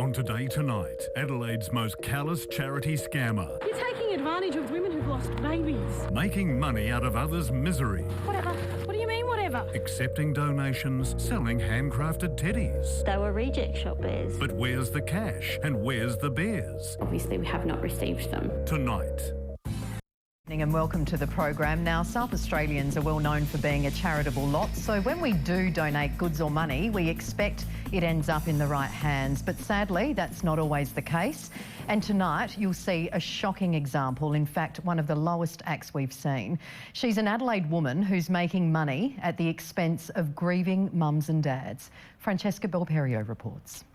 On Today Tonight, Adelaide's most callous charity scammer. You're taking advantage of women who've lost babies. Making money out of others' misery. Whatever. What do you mean, whatever? Accepting donations, selling handcrafted teddies. They were reject shop bears. But where's the cash and where's the bears? Obviously, we have not received them. Tonight. And welcome to the program. Now, South Australians are well known for being a charitable lot, so when we do donate goods or money, we expect it ends up in the right hands. But sadly, that's not always the case. And tonight, you'll see a shocking example, in fact, one of the lowest acts we've seen. She's an Adelaide woman who's making money at the expense of grieving mums and dads. Francesca Belperio reports.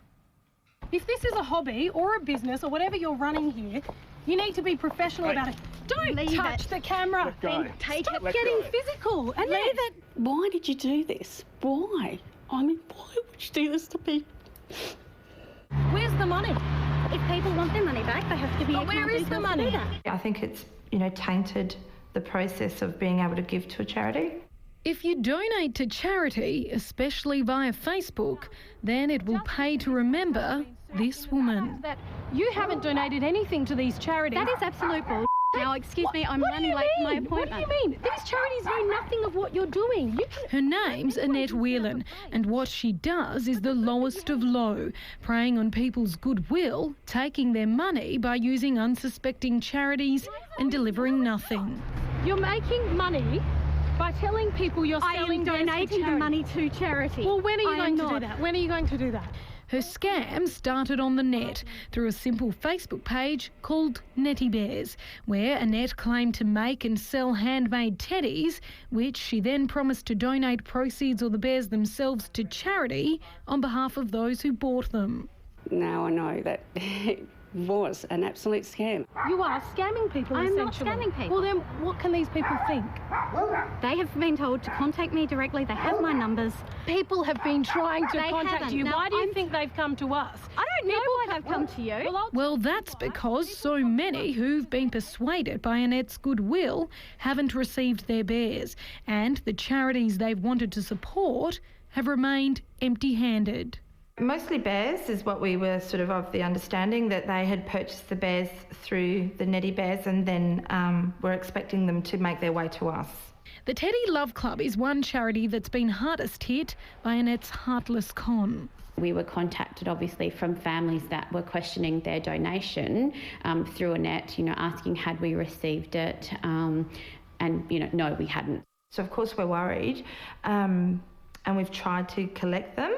If this is a hobby or a business or whatever you're running here, you need to be professional about it. Don't touch the camera. Stop getting physical and leave it. Why did you do this? Why? I mean, why would you do this to people? Where's the money? If people want their money back, they have to be accountable. Where is the money? I think it's, tainted the process of being able to give to a charity. If you donate to charity, especially via Facebook, then it will pay to remember this woman. You haven't donated anything to these charities. That is absolute bull. Now, excuse me, I'm running late for my appointment. What do you mean? These charities know nothing of what you're doing. Her name's Annette Whelan, and what she does is the lowest of low, preying on people's goodwill, taking their money by using unsuspecting charities and delivering nothing. You're making money by telling people you're selling donating the money to charity. Well, when are you going to do that? When are you going to do that? Her scam started on the net through a simple Facebook page called Netty Bears, where Annette claimed to make and sell handmade teddies, which she then promised to donate proceeds or the bears themselves to charity on behalf of those who bought them. Now I know that it was an absolute scam. You are scamming people, I'm not essentially. scamming people. Well, then what can these people think? They have been told to contact me directly. They have my numbers. People have been trying to contact you. Now, why do you think they've come to us? I don't know why they've come to you. Well, that's because so many who've been persuaded by Annette's goodwill haven't received their bears, and the charities they've wanted to support have remained empty-handed. Mostly bears is what we were sort of the understanding, that they had purchased the bears through the Netty Bears and then were expecting them to make their way to us. The Teddy Love Club is one charity that's been hardest hit by Annette's heartless con. We were contacted, obviously, from families that were questioning their donation through Annette, asking had we received it, and, no, we hadn't. So, of course, we're worried, and we've tried to collect them,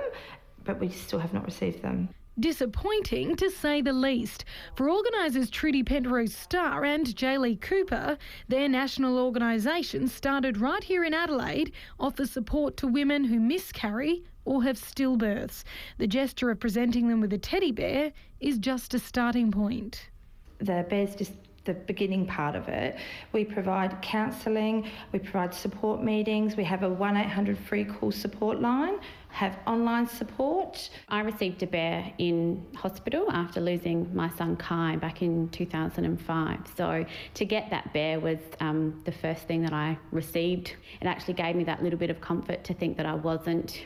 but we still have not received them. Disappointing, to say the least. For organisers Trudy Penrose Starr and Jaylee Cooper, their national organisation started right here in Adelaide, offers support to women who miscarry or have stillbirths. The gesture of presenting them with a teddy bear is just a starting point. The bear's just the beginning part of it. We provide counselling, we provide support meetings, we have a 1-800 free call support line, have online support. I received a bear in hospital after losing my son Kai back in 2005. So to get that bear was the first thing that I received. It actually gave me that little bit of comfort to think that I wasn't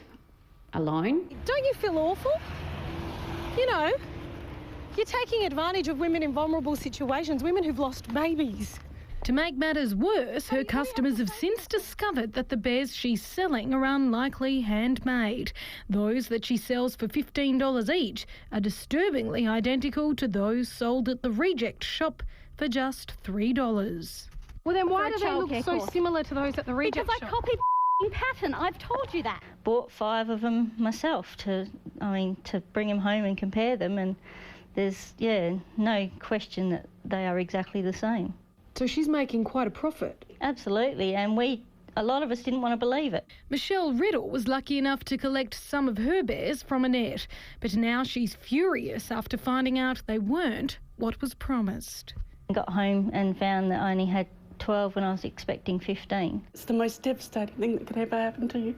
alone. Don't you feel awful? You're taking advantage of women in vulnerable situations, women who've lost babies. To make matters worse, her customers have since discovered that the bears she's selling are unlikely handmade. Those that she sells for $15 each are disturbingly identical to those sold at the reject shop for just $3. Well, then why do they look so similar to those at the reject shop? Because I copied pattern. I've told you that. Bought 5 of them myself to bring them home and compare them, and there's, no question that they are exactly the same. So she's making quite a profit. Absolutely, and a lot of us didn't want to believe it. Michelle Riddle was lucky enough to collect some of her bears from Annette, but now she's furious after finding out they weren't what was promised. I got home and found that I only had 12 when I was expecting 15. It's the most devastating thing that could ever happen to you.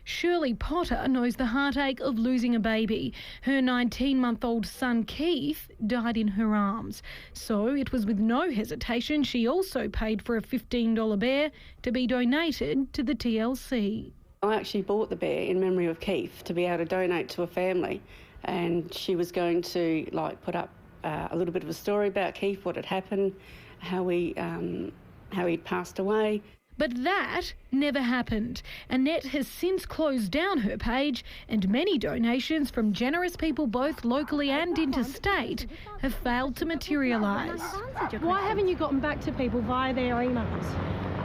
Shirley Potter knows the heartache of losing a baby. Her 19-month-old son Keith died in her arms. So it was with no hesitation she also paid for a $15 bear to be donated to the TLC. I actually bought the bear in memory of Keith to be able to donate to a family, and she was going to put up a little bit of a story about Keith, what had happened, how he'd passed away. But that never happened. Annette has since closed down her page, and many donations from generous people both locally and interstate have failed to materialise. Why haven't you gotten back to people via their emails?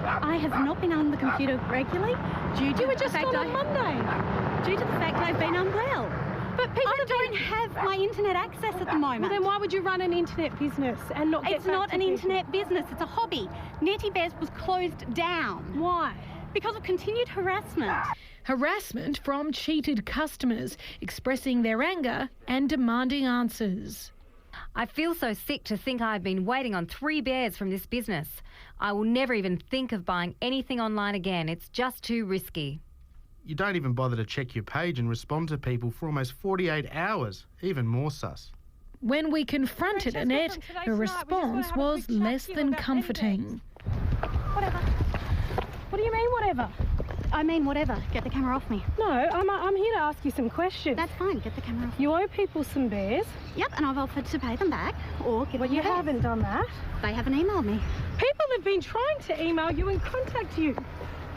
I have not been on the computer regularly due to You were just on Monday. Due to the fact I've been unwell. But people I don't have my internet access at the moment. Well, then why would you run an internet business and not get It's back not to an people? internet business, it's a hobby. Netty Bears was closed down. Why? Because of continued harassment. Harassment from cheated customers, expressing their anger and demanding answers. I feel so sick to think I've been waiting on 3 bears from this business. I will never even think of buying anything online again. It's just too risky. You don't even bother to check your page and respond to people for almost 48 hours. Even more sus. When we confronted Annette, her response was less than comforting. Whatever. What do you mean, whatever? I mean, whatever. Get the camera off me. No, I'm here to ask you some questions. That's fine. Get the camera off me. You owe people some bears. Yep, and I've offered to pay them back or give Well, them you the bears. haven't done that. They haven't emailed me. People have been trying to email you and contact you.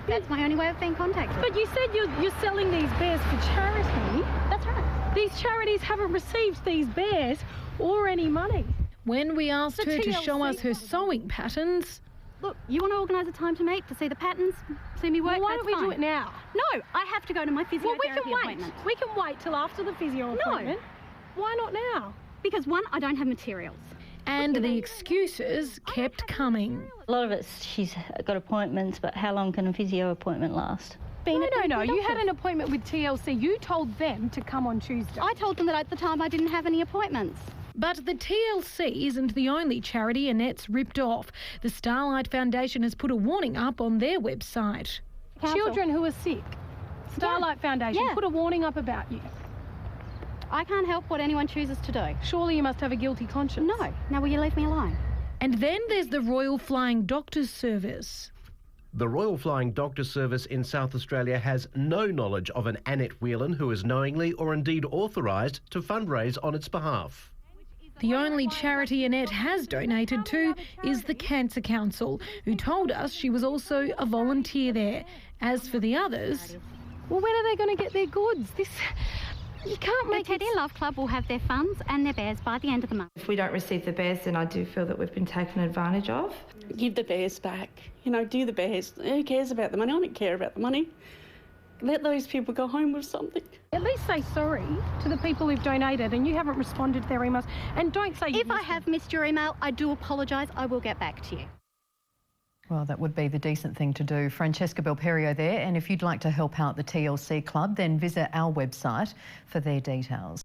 That's my only way of being contacted. But you said you're selling these bears for charity. That's right. These charities haven't received these bears or any money. When we asked The her to TLC show us her sewing patterns, Look, you want to organise a time to meet to see the patterns, see me work? Well, why that's don't we fine. do it now? No, I have to go to my physiotherapy Well, we can wait. appointment. We can wait till after the physio appointment. Why not now? Because one, I don't have materials. and the excuses kept coming. A lot of it's she's got appointments, but how long can a physio appointment last? No. You had an appointment with TLC. You told them to come on Tuesday. I told them that at the time I didn't have any appointments. But the TLC isn't the only charity Annette's ripped off. The Starlight Foundation has put a warning up on their website. Children who are sick. Starlight Foundation put a warning up about you. I can't help what anyone chooses to do. Surely you must have a guilty conscience. No. Now will you leave me alone? And then there's the Royal Flying Doctors Service. The Royal Flying Doctor Service in South Australia has no knowledge of an Annette Whelan who is knowingly or indeed authorised to fundraise on its behalf. The only charity Annette has donated to is the Cancer Council, who told us she was also a volunteer there. As for the others... Well, when are they going to get their goods? You can't make The Teddy Love Club will have their funds and their bears by the end of the month. If we don't receive the bears, then I do feel that we've been taken advantage of. Give the bears back. Do the bears. Who cares about the money? I don't care about the money. Let those people go home with something. At least say sorry to the people who've donated and you haven't responded to their emails. And don't say... If I have missed your email, I do apologise. I will get back to you. Well, that would be the decent thing to do. Francesca Belperio there. And if you'd like to help out the TLC Club, then visit our website for their details.